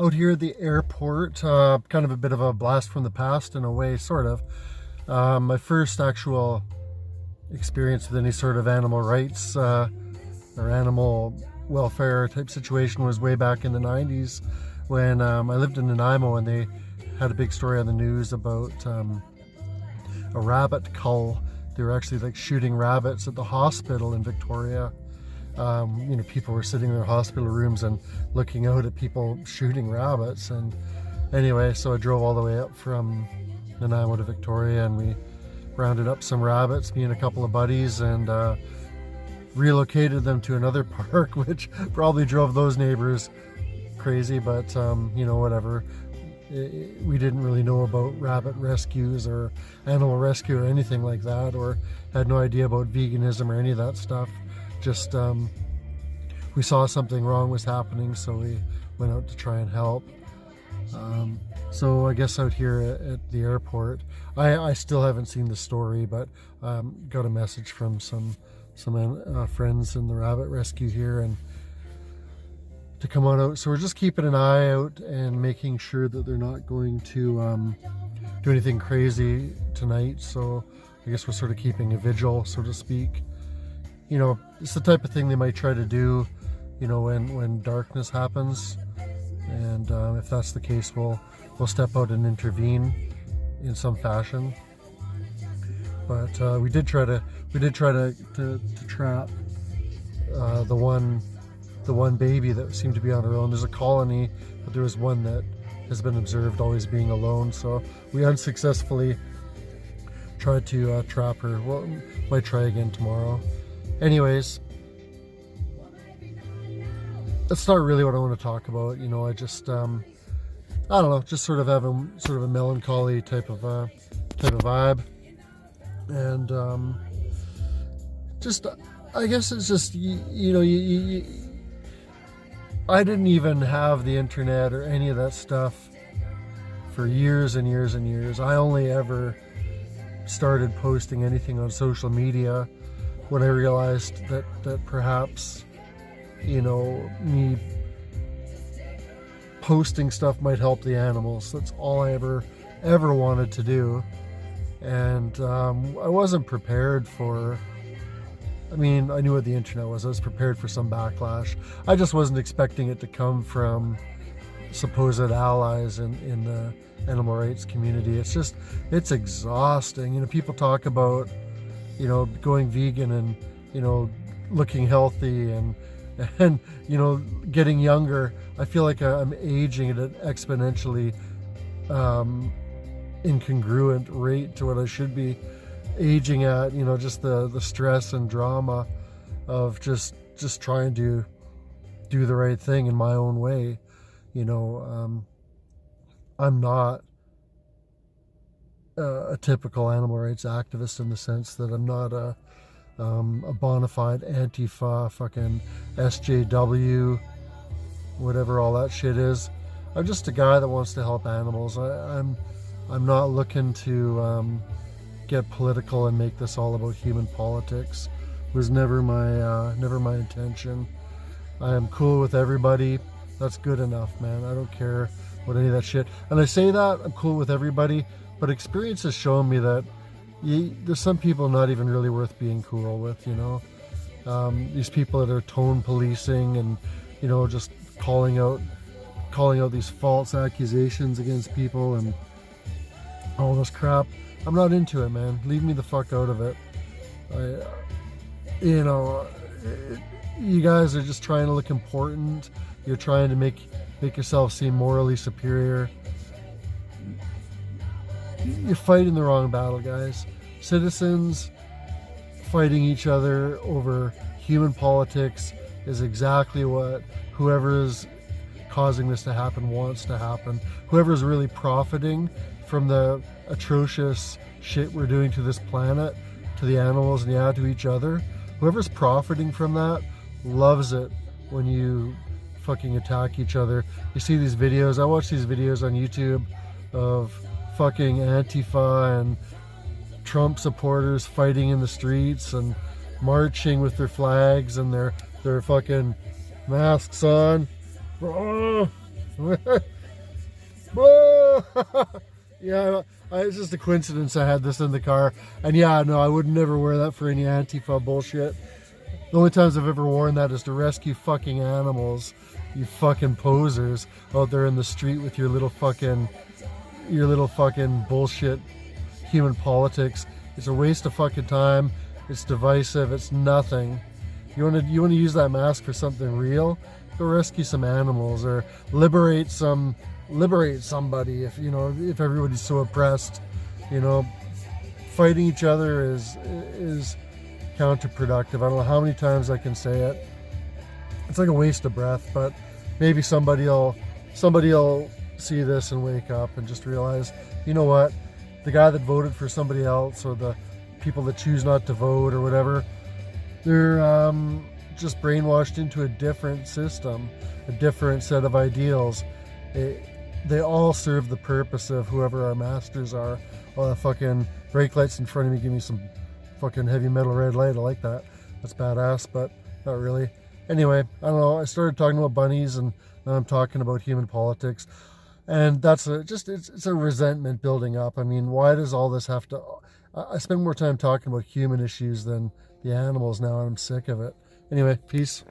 out here at the airport. Kind of a bit of a blast from the past in a way, sort of. My first actual experience with any sort of animal rights or animal welfare type situation was way back in the 90s when I lived in Nanaimo, and they had a big story on the news about a rabbit cull. They were actually like shooting rabbits at the hospital in Victoria. People were sitting in their hospital rooms and looking out at people shooting rabbits. And anyway, so I drove all the way up from Nanaimo to Victoria, and we rounded up some rabbits, me and a couple of buddies, and relocated them to another park, which probably drove those neighbors crazy, but whatever. We didn't really know about rabbit rescues or animal rescue or anything like that, or had no idea about veganism or any of that stuff. Just we saw something wrong was happening, so we went out to try and help. So I guess out here at the airport, I still haven't seen the story, but got a message from some friends in the rabbit rescue here and to come on out. So we're just keeping an eye out and making sure that they're not going to do anything crazy tonight. So I guess we're sort of keeping a vigil, so to speak. It's the type of thing they might try to do, when darkness happens. And if that's the case, we'll step out and intervene in some fashion. But we did try to trap the one baby that seemed to be on her own. There's a colony, but there was one that has been observed always being alone. So we unsuccessfully tried to trap her. Well, might try again tomorrow. Anyways, that's not really what I want to talk about. I just I don't know, just sort of having sort of a melancholy type of vibe, and just I guess it's just I didn't even have the internet or any of that stuff for years and years and years. I only ever started posting anything on social media when I realized that perhaps me posting stuff might help the animals. That's all I ever wanted to do. And I wasn't prepared for, I knew what the internet was. I was prepared for some backlash. I just wasn't expecting it to come from supposed allies in the animal rights community. It's exhausting. People talk about, going vegan and, looking healthy and getting younger. I feel like I'm aging at an exponentially incongruent rate to what I should be aging at. Just the stress and drama of just trying to do the right thing in my own way. I'm not a typical animal rights activist in the sense that I'm not a bona fide Antifa, fucking SJW, whatever all that shit is. I'm just a guy that wants to help animals. I'm not looking to get political and make this all about human politics. It was never my intention. I am cool with everybody. That's good enough, man. I don't care what any of that shit. And I say that I'm cool with everybody, but experience has shown me that there's some people not even really worth being cool with. These people that are tone policing and just calling out these false accusations against people and all this crap. I'm not into it, man. Leave me the fuck out of it. You guys are just trying to look important. You're trying to make yourself seem morally superior. You're fighting the wrong battle, guys. Citizens fighting each other over human politics is exactly what whoever is causing this to happen wants to happen. Whoever is really profiting from the atrocious shit we're doing to this planet, to the animals, and to each other, whoever's profiting from that loves it when you fucking attack each other. You see these videos, I watch these videos on YouTube of fucking Antifa and Trump supporters fighting in the streets and marching with their flags and their fucking masks on. Yeah, it's just a coincidence I had this in the car. And yeah, no, I would never wear that for any Antifa bullshit. The only times I've ever worn that is to rescue fucking animals. You fucking posers out there in the street with your little fucking bullshit human politics. It's a waste of fucking time. It's divisive. It's nothing. You want to use that mask for something real? Go rescue some animals or liberate somebody. If if everybody's so oppressed, fighting each other is counterproductive. I don't know how many times I can say it. It's like a waste of breath, but maybe somebody'll see this and wake up and just realize, you know what, the guy that voted for somebody else, or the people that choose not to vote or whatever, they're just brainwashed into a different system, a different set of ideals. They all serve the purpose of whoever our masters are. Oh, the fucking brake lights in front of me give me some fucking heavy metal red light. I like that. That's badass, but not really. Anyway, I don't know. I started talking about bunnies, and now I'm talking about human politics. And that's it's a resentment building up. I mean, why does all this have to... I spend more time talking about human issues than the animals now, and I'm sick of it. Anyway, peace.